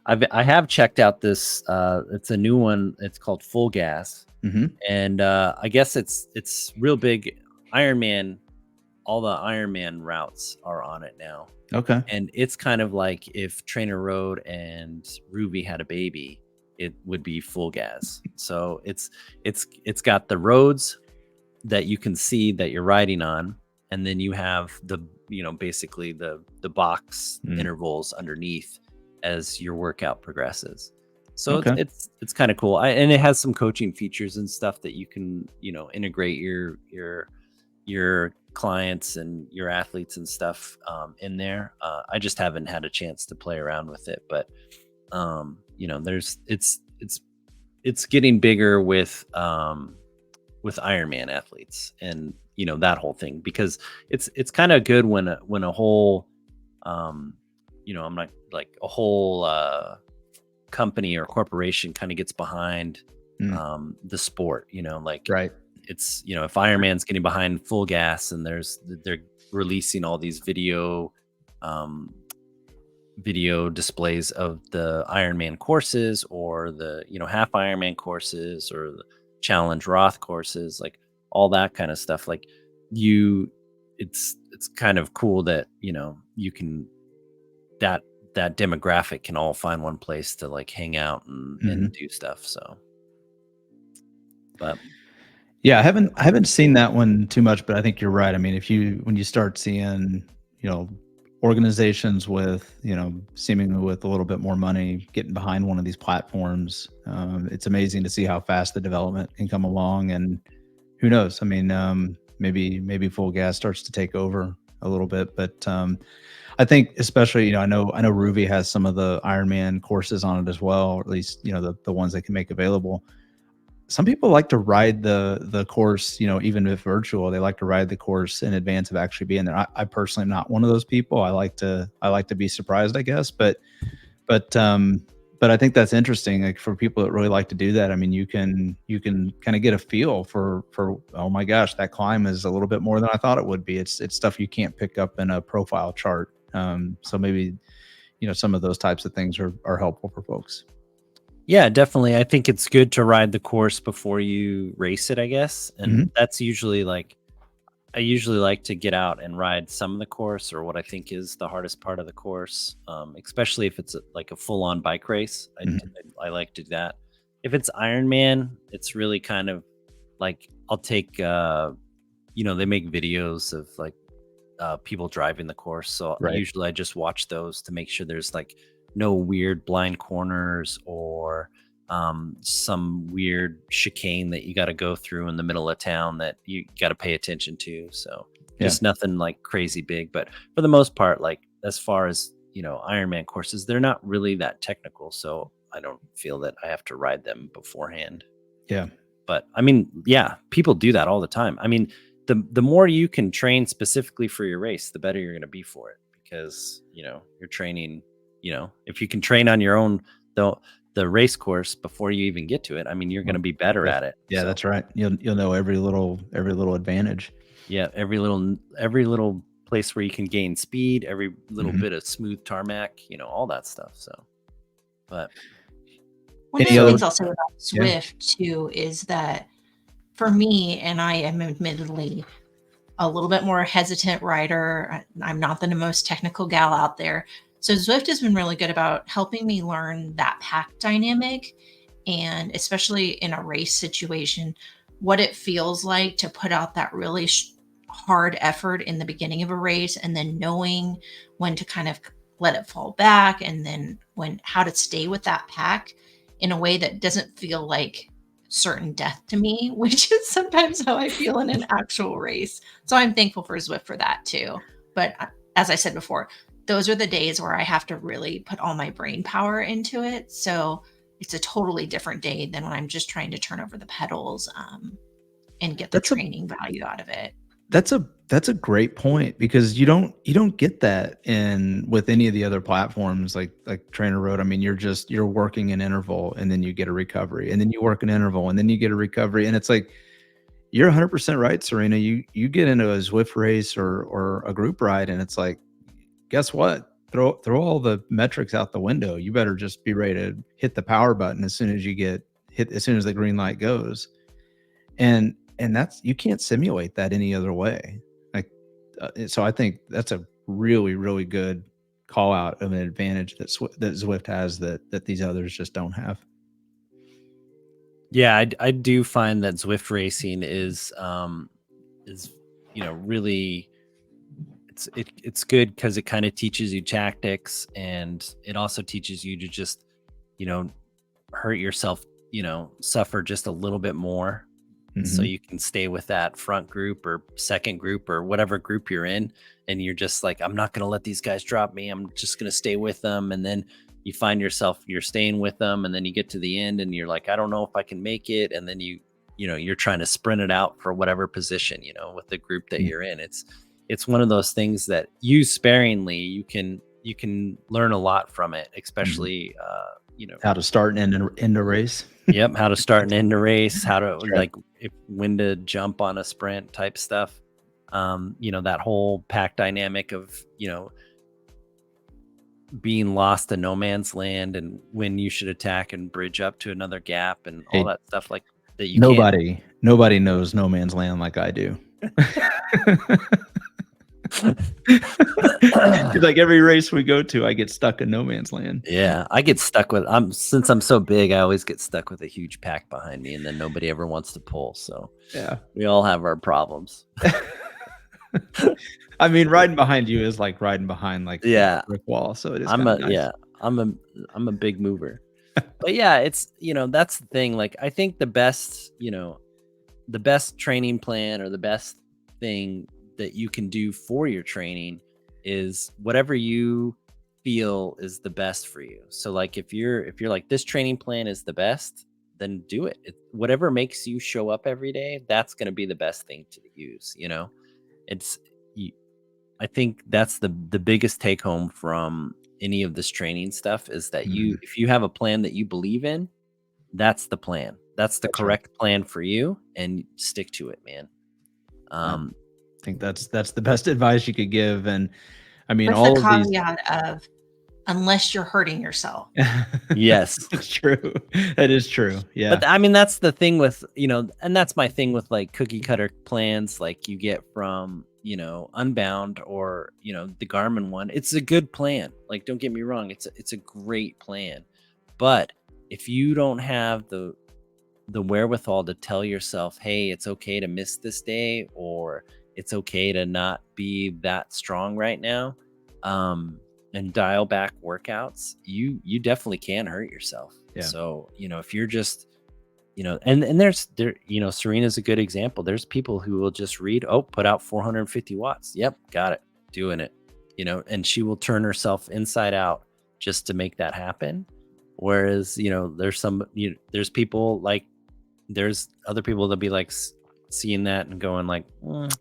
[SPEAKER 1] I have checked out this. It's a new one. It's called Full Gas, and I guess it's real big. Ironman, all the Ironman routes are on it now.
[SPEAKER 2] Okay.
[SPEAKER 1] And it's kind of like if Trainer Road and Ruby had a baby, it would be Full Gas. So it's got the roads that you can see that you're riding on, and then you have the basically the box intervals underneath as your workout progresses. So
[SPEAKER 2] Okay.
[SPEAKER 1] it's kind of cool. And it has some coaching features and stuff that you can integrate your clients and your athletes and stuff in there. I just haven't had a chance to play around with it, but there's it's getting bigger with Ironman athletes, and that whole thing, because it's kind of good when a whole I'm not like a whole company or corporation kind of gets behind the sport, like
[SPEAKER 2] Right.
[SPEAKER 1] it's if Ironman's getting behind Full Gas, and they're releasing all these video displays of the Ironman courses, or the half Ironman courses, or the Challenge Roth courses, like all that kind of stuff. Like it's kind of cool that you can that demographic can all find one place to like hang out and do stuff. So, but
[SPEAKER 2] yeah, I haven't seen that one too much, but I think you're right. I mean, when you start seeing, organizations with, seemingly with a little bit more money getting behind one of these platforms, it's amazing to see how fast the development can come along. And who knows? I mean, maybe Full Gas starts to take over a little bit, but I think especially, I know Ruby has some of the Ironman courses on it as well, or at least, the ones they can make available. Some people like to ride the course, even if virtual, they like to ride the course in advance of actually being there. I personally am not one of those people. I like to be surprised, I guess. But I think that's interesting. Like, for people that really like to do that, I mean, you can kind of get a feel for, oh my gosh, that climb is a little bit more than I thought it would be. It's stuff you can't pick up in a profile chart. So maybe, some of those types of things are helpful for folks.
[SPEAKER 1] Yeah, definitely. I think it's good to ride the course before you race it, I guess. And that's usually like, I usually like to get out and ride some of the course, or what I think is the hardest part of the course, especially if it's like a full-on bike race. I like to do that. If it's Ironman, it's really kind of like, I'll take, they make videos of like people driving the course. So usually I just watch those to make sure there's like no weird blind corners, or some weird chicane that you got to go through in the middle of town that you got to pay attention to. So just nothing like crazy big, but for the most part, like as far as Ironman courses, they're not really that technical, so I don't feel that I have to ride them beforehand.
[SPEAKER 2] Yeah,
[SPEAKER 1] but I mean, yeah, people do that all the time. I mean, the more you can train specifically for your race, the better you're going to be for it, because you're training. If you can train on your own, the race course before you even get to it, I mean, you're going to be better at it.
[SPEAKER 2] Yeah, so that's right. You'll know every little advantage.
[SPEAKER 1] Yeah, every little place where you can gain speed, every little bit of smooth tarmac, all that stuff. So, but
[SPEAKER 3] one of the things I'll say about Swift too is that for me, and I am admittedly a little bit more hesitant rider, I'm not the most technical gal out there. So Zwift has been really good about helping me learn that pack dynamic, and especially in a race situation, what it feels like to put out that really hard effort in the beginning of a race, and then knowing when to kind of let it fall back, and then how to stay with that pack in a way that doesn't feel like certain death to me, which is sometimes how I feel in an actual race. So I'm thankful for Zwift for that too. But as I said before, those are the days where I have to really put all my brain power into it. So it's a totally different day than when I'm just trying to turn over the pedals and get the training value out of it.
[SPEAKER 2] That's a great point, because you don't get that with any of the other platforms like Trainer Road. I mean, you're working an interval and then you get a recovery, and then you work an interval and then you get a recovery, and it's like, you're 100% right, Serena. You get into a Zwift race or a group ride, and it's like, guess what? Throw all the metrics out the window. You better just be ready to hit the power button as soon as the green light goes. And that's, you can't simulate that any other way. Like, so I think that's a really, really good call out of an advantage that Zwift has that these others just don't have.
[SPEAKER 1] Yeah, I do find that Zwift racing is really, it's good because it kind of teaches you tactics, and it also teaches you to just hurt yourself, suffer just a little bit more, so you can stay with that front group or second group or whatever group you're in, and you're just like, I'm not going to let these guys drop me. I'm just going to stay with them. And then you find yourself, you're staying with them, and then you get to the end and you're like, I don't know if I can make it. And then you're trying to sprint it out for whatever position, with the group that you're in. It's one of those things that, used sparingly, you can learn a lot from it, especially
[SPEAKER 2] how to start and end a race.
[SPEAKER 1] Yep, how to start and end a race, how to when to jump on a sprint type stuff. That whole pack dynamic of being lost in no man's land, and when you should attack and bridge up to another gap, and all that stuff like that.
[SPEAKER 2] Nobody knows no man's land like I do. Like every race we go to, I get stuck in no man's land.
[SPEAKER 1] Yeah, I get stuck with since I'm so big, I always get stuck with a huge pack behind me, and then nobody ever wants to pull. So
[SPEAKER 2] yeah,
[SPEAKER 1] we all have our problems.
[SPEAKER 2] I mean, riding behind you is like riding behind a brick wall. So it is.
[SPEAKER 1] I'm a big mover. But yeah, it's that's the thing. Like, I think the best training plan, or the best thing that you can do for your training, is whatever you feel is the best for you. So like, if you're like, this training plan is the best, then do it. Whatever makes you show up every day, that's going to be the best thing to use. I think that's the biggest take home from any of this training stuff, is that if you have a plan that you believe in, that's the plan. That's the correct plan for you, and stick to it, man.
[SPEAKER 2] I think that's the best advice you could give. And I mean,
[SPEAKER 3] with
[SPEAKER 2] all
[SPEAKER 3] the
[SPEAKER 2] of
[SPEAKER 3] caveat of, unless you're hurting yourself.
[SPEAKER 1] Yes,
[SPEAKER 2] it's true. That is true. Yeah.
[SPEAKER 1] But I mean, that's the thing with, and that's my thing with like cookie cutter plans, like you get from, Unbound, or, the Garmin one. It's a good plan. Like, don't get me wrong. It's a great plan. But if you don't have the wherewithal to tell yourself, hey, it's okay to miss this day, or it's okay to not be that strong right now, and dial back workouts, you definitely can hurt yourself.
[SPEAKER 2] Yeah.
[SPEAKER 1] So, if you're just, and Serena's a good example. There's people who will just read, put out 450 watts. Yep. Got it. Doing it, and she will turn herself inside out just to make that happen. Whereas, there's people like, there's other people that'll be like seeing that and going like,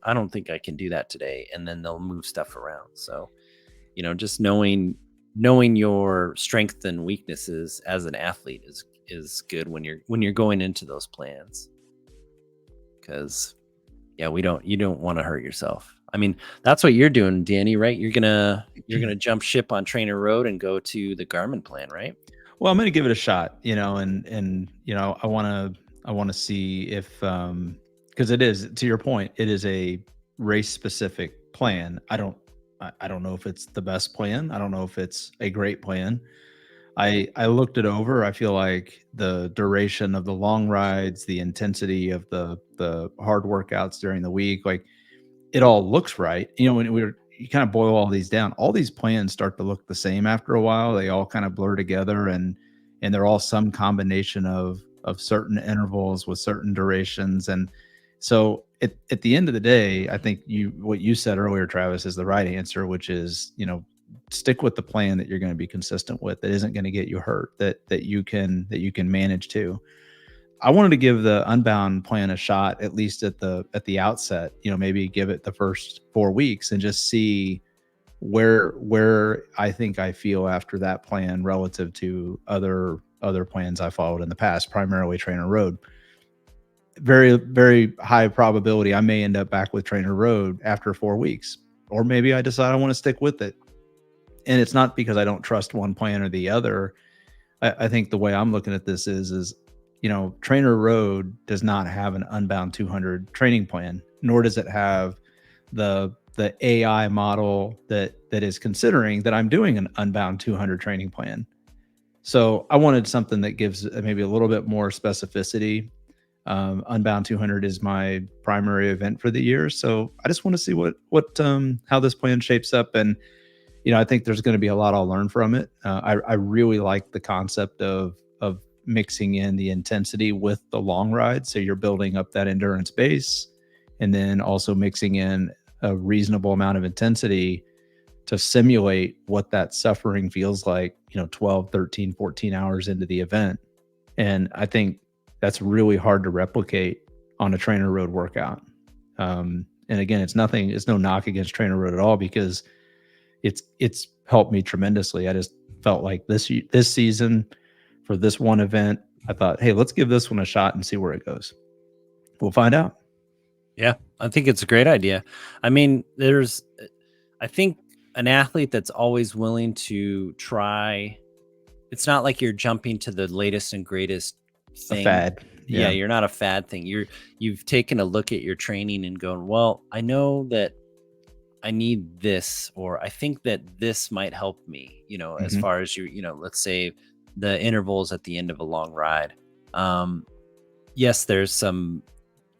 [SPEAKER 1] I don't think I can do that today. And then they'll move stuff around. So, just knowing your strengths and weaknesses as an athlete is good when you're going into those plans. Because you don't want to hurt yourself. I mean, that's what you're doing, Danny, right? You're gonna jump ship on Trainer Road and go to the Garmin plan, right?
[SPEAKER 2] Well, I'm gonna give it a shot, and I want to see if, because it is, to your point, it is a race specific plan. I don't know if it's the best plan. I don't know if it's a great plan. I looked it over. I feel like the duration of the long rides, the intensity of the hard workouts during the week, like, it all looks right. When you kind of boil all these down. All these plans start to look the same after a while. They all kind of blur together, and they're all some combination of certain intervals with certain durations. And so at the end of the day, I think what you said earlier, Travis, is the right answer, which is, stick with the plan that you're going to be consistent with, that isn't going to get you hurt, that you can manage to. I wanted to give the Unbound plan a shot, at least at the outset. Maybe give it the first 4 weeks and just see where I think I feel after that plan relative to other plans I followed in the past, primarily Trainer Road. Very, very high probability I may end up back with Trainer Road after 4 weeks, or maybe I decide I want to stick with it. And it's not because I don't trust one plan or the other. I think the way I'm looking at this is Trainer Road does not have an Unbound 200 training plan, nor does it have the AI model that is considering that I'm doing an Unbound 200 training plan. So I wanted something that gives maybe a little bit more specificity. Unbound 200 is my primary event for the year, so I just want to see how this plan shapes up. And I think there's going to be a lot I'll learn from it. I really like the concept of mixing in the intensity with the long ride, so you're building up that endurance base, and then also mixing in a reasonable amount of intensity to simulate what that suffering feels like 12, 13, 14 hours into the event. And I think that's really hard to replicate on a Trainer Road workout. And again, it's no knock against Trainer Road at all, because it's helped me tremendously. I just felt like this season, for this one event, I thought, hey, let's give this one a shot and see where it goes. We'll find out.
[SPEAKER 1] Yeah, I think it's a great idea. I mean, I think an athlete that's always willing to try, it's not like you're jumping to the latest and greatest thing.
[SPEAKER 2] A fad.
[SPEAKER 1] Yeah, you're not a fad thing. You've taken a look at your training and going, well, I know that I need this, or I think that this might help me, as far as let's say the intervals at the end of a long ride. Yes, there's some,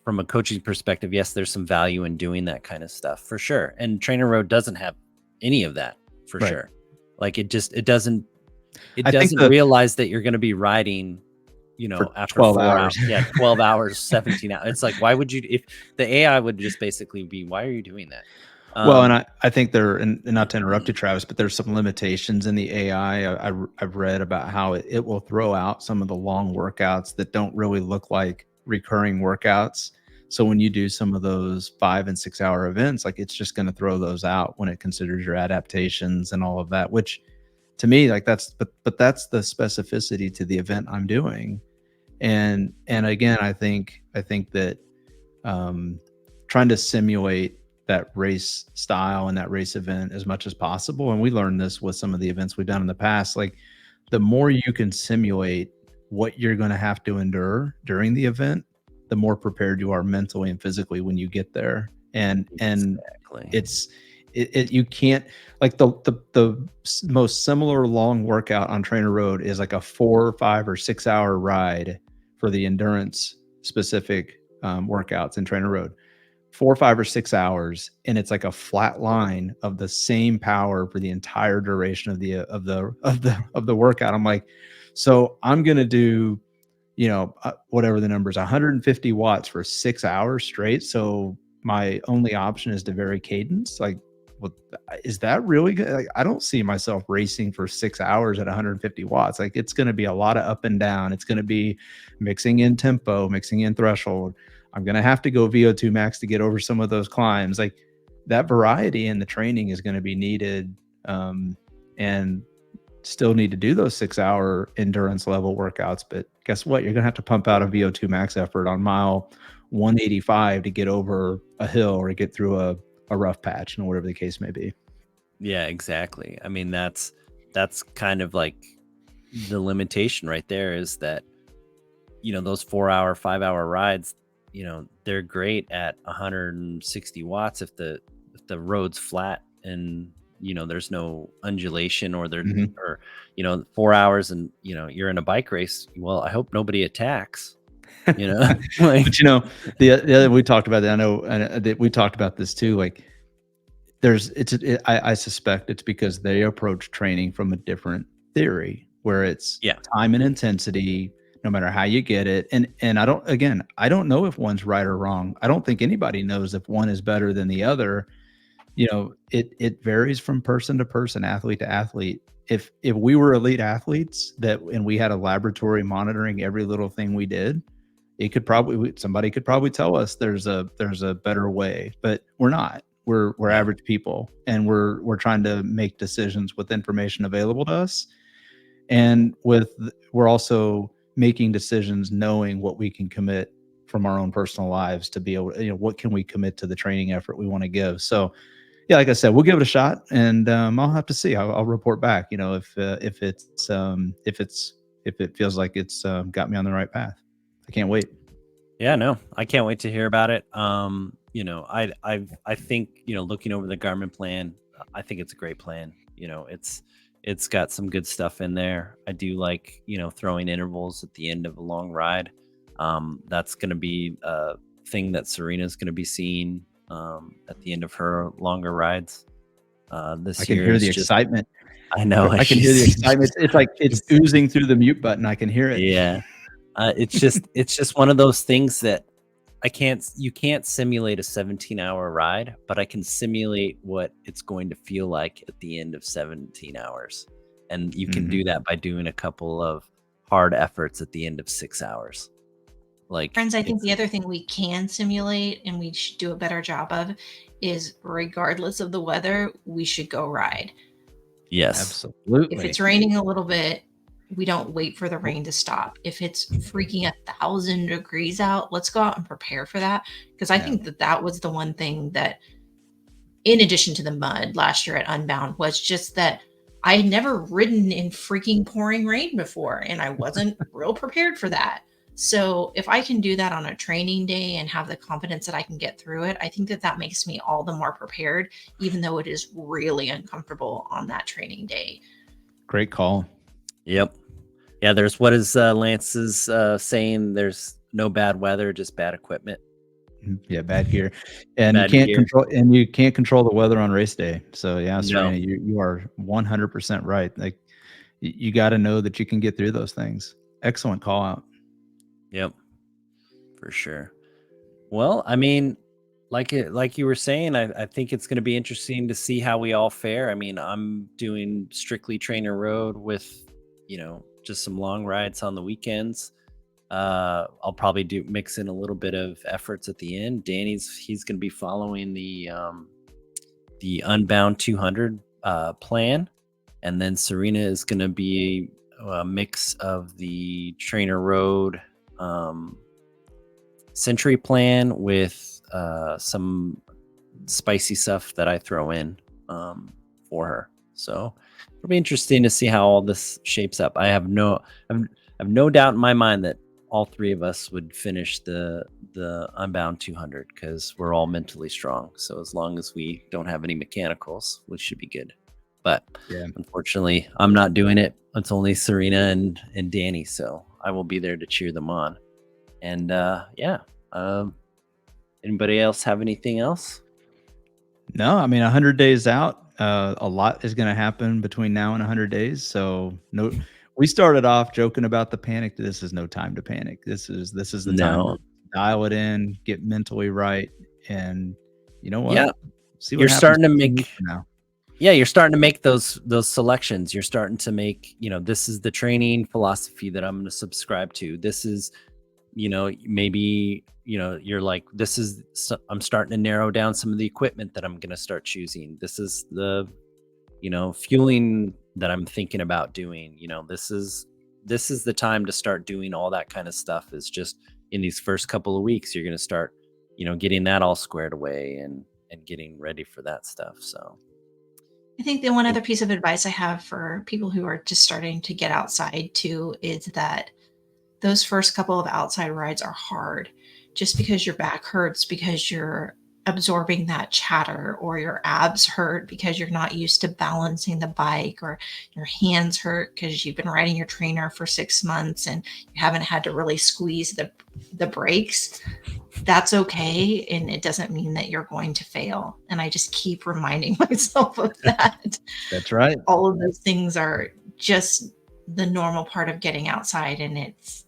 [SPEAKER 1] from a coaching perspective, yes, there's some value in doing that kind of stuff for sure. And Trainer Road doesn't have any of that for sure. Like it doesn't realize that you're going to be riding,
[SPEAKER 2] for
[SPEAKER 1] after
[SPEAKER 2] 12
[SPEAKER 1] 4
[SPEAKER 2] hours.
[SPEAKER 1] Yeah, 12 hours, 17 hours. It's like, why would you, if the AI would just basically be, why are you doing that?
[SPEAKER 2] Well, and I think and not to interrupt you, Travis, but there's some limitations in the AI. I've read about how it will throw out some of the long workouts that don't really look like recurring workouts. So when you do some of those 5 and 6 hour events, like it's just going to throw those out when it considers your adaptations and all of that, which to me, like that's the specificity to the event I'm doing. And again, I think that trying to simulate that race style and that race event as much as possible. And we learned this with some of the events we've done in the past. Like the more you can simulate what you're going to have to endure during the event, the more prepared you are mentally and physically when you get there. And you can't, like the most similar long workout on Trainer Road is like a 4, 5, or 6 hour ride for the endurance specific workouts in Trainer Road. 4, 5, or 6 hours, and it's like a flat line of the same power for the entire duration of the workout. I'm like, so I'm gonna do, whatever the number is, 150 watts for 6 hours straight. So my only option is to vary cadence. Like, well, is that really good? Like, I don't see myself racing for 6 hours at 150 watts. Like, it's going to be a lot of up and down. It's going to be mixing in tempo, mixing in threshold. I'm going to have to go VO2 max to get over some of those climbs. Like, that variety in the training is going to be needed, and still need to do those 6 hour endurance level workouts. But guess what? You're going to have to pump out a VO2 max effort on mile 185 to get over a hill or to get through a rough patch, and whatever the case may be.
[SPEAKER 1] Yeah, exactly. I mean, that's kind of like the limitation right there, is that, those 4 hour, 5 hour rides, they're great at 160 watts if the road's flat and there's no undulation, or or 4 hours and you're in a bike race. Well, I hope nobody attacks. Like,
[SPEAKER 2] but the other, we talked about that. I know that we talked about this too. Like, I suspect it's because they approach training from a different theory where it's
[SPEAKER 1] Yeah.
[SPEAKER 2] time and intensity, no matter how you get it. And I don't know if one's right or wrong. I don't think anybody knows if one is better than the other. It varies from person to person, athlete to athlete. If we were elite athletes and we had a laboratory monitoring every little thing we did, somebody could probably tell us there's a better way, but we're not. We're
[SPEAKER 1] Yeah.
[SPEAKER 2] average people, and we're trying to make decisions with information available to us, and we're also making decisions knowing what we can commit from our own personal lives to be able to, what can we commit to the training effort we want to give. So yeah, like I said, we'll give it a shot, and I'll have to see. I'll report back. If it feels like it's got me on the right path. I can't wait.
[SPEAKER 1] Yeah, no, I can't wait to hear about it. I think, looking over the Garmin plan, I think it's a great plan. It's got some good stuff in there. I do like, throwing intervals at the end of a long ride. That's going to be a thing that Serena's going to be seeing at the end of her longer rides. This
[SPEAKER 2] I can
[SPEAKER 1] year
[SPEAKER 2] hear
[SPEAKER 1] is
[SPEAKER 2] the
[SPEAKER 1] just,
[SPEAKER 2] excitement.
[SPEAKER 1] I know.
[SPEAKER 2] I can hear the excitement. It's like it's oozing through the mute button. I can hear it.
[SPEAKER 1] Yeah. It's just one of those things that you can't simulate a 17-hour ride, but I can simulate what it's going to feel like at the end of 17 hours. And you can do that by doing a couple of hard efforts at the end of 6 hours.
[SPEAKER 3] Friends, I think the other thing we can simulate and we should do a better job of is, regardless of the weather, we should go ride.
[SPEAKER 1] Yes.
[SPEAKER 2] Absolutely.
[SPEAKER 3] If it's raining a little bit, we don't wait for the rain to stop. If it's freaking 1,000 degrees out, let's go out and prepare for that. Because I think that was the one thing that, in addition to the mud last year at Unbound, was just that I had never ridden in freaking pouring rain before, and I wasn't real prepared for that. So if I can do that on a training day and have the confidence that I can get through it, I think that makes me all the more prepared, even though it is really uncomfortable on that training day.
[SPEAKER 2] Great call.
[SPEAKER 1] Yep. Yeah, there's what is Lance's saying, there's no bad weather, just bad equipment.
[SPEAKER 2] Yeah, bad gear. And
[SPEAKER 1] Bad
[SPEAKER 2] you can't
[SPEAKER 1] gear.
[SPEAKER 2] control the weather on race day. So yeah,
[SPEAKER 1] No.
[SPEAKER 2] Serena, you are 100% right. Like you got to know that you can get through those things. Excellent call out.
[SPEAKER 1] Yep. For sure. Well, I mean, like you were saying, I think it's going to be interesting to see how we all fare. I mean, I'm doing strictly trainer road with, just some long rides on the weekends. I'll probably mix in a little bit of efforts at the end. He's going to be following the Unbound 200 plan, and then Serena is going to be a mix of the trainer road Century plan with some spicy stuff that I throw in for her. So it'll be interesting to see how all this shapes up. I have no doubt in my mind that all three of us would finish the Unbound 200 because we're all mentally strong. So as long as we don't have any mechanicals, we should be good. But unfortunately, I'm not doing it. It's only Serena and Danny, so I will be there to cheer them on. And anybody else have anything else?
[SPEAKER 2] No, I mean 100 days out, a lot is going to happen between now and 100 days. So no, we started off joking about the panic. This is no time to panic. This is the time to dial it in, get mentally right, and you know what?
[SPEAKER 1] Yeah,
[SPEAKER 2] see what
[SPEAKER 1] you're
[SPEAKER 2] happens
[SPEAKER 1] starting to make
[SPEAKER 2] now.
[SPEAKER 1] Yeah, you're starting to make those selections. You're starting to make, this is the training philosophy that I'm going to subscribe to. This is, maybe, you're like, I'm starting to narrow down some of the equipment that I'm going to start choosing. This is the, fueling that I'm thinking about doing. This is the time to start doing all that kind of stuff. Is just in these first couple of weeks, you're going to start, getting that all squared away and getting ready for that stuff. So
[SPEAKER 3] I think the one other piece of advice I have for people who are just starting to get outside too is that those first couple of outside rides are hard. Just because your back hurts because you're absorbing that chatter, or your abs hurt because you're not used to balancing the bike, or your hands hurt because you've been riding your trainer for 6 months and you haven't had to really squeeze the brakes, that's okay. And it doesn't mean that you're going to fail. And I just keep reminding myself of that.
[SPEAKER 2] That's right.
[SPEAKER 3] All of those things are just the normal part of getting outside, and it's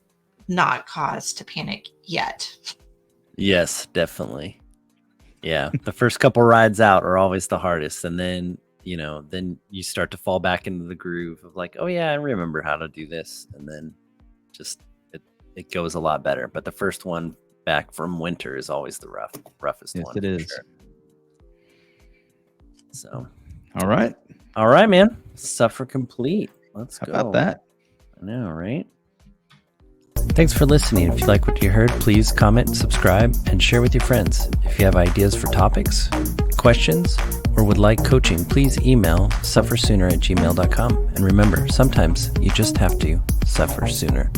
[SPEAKER 3] not cause to panic yet.
[SPEAKER 1] Yes, definitely. Yeah. The first couple rides out are always the hardest. And then, then you start to fall back into the groove of like, oh yeah, I remember how to do this. And then just it goes a lot better. But the first one back from winter is always the roughest
[SPEAKER 2] Yes,
[SPEAKER 1] one.
[SPEAKER 2] it is.
[SPEAKER 1] Sure. So
[SPEAKER 2] All right.
[SPEAKER 1] all right, man. Suffer complete. Let's
[SPEAKER 2] How
[SPEAKER 1] go.
[SPEAKER 2] about that?
[SPEAKER 1] I know, right? Thanks for listening. If you like what you heard, please comment, subscribe, and share with your friends. If you have ideas for topics, questions, or would like coaching, please email suffersooner@gmail.com. And remember, sometimes you just have to suffer sooner.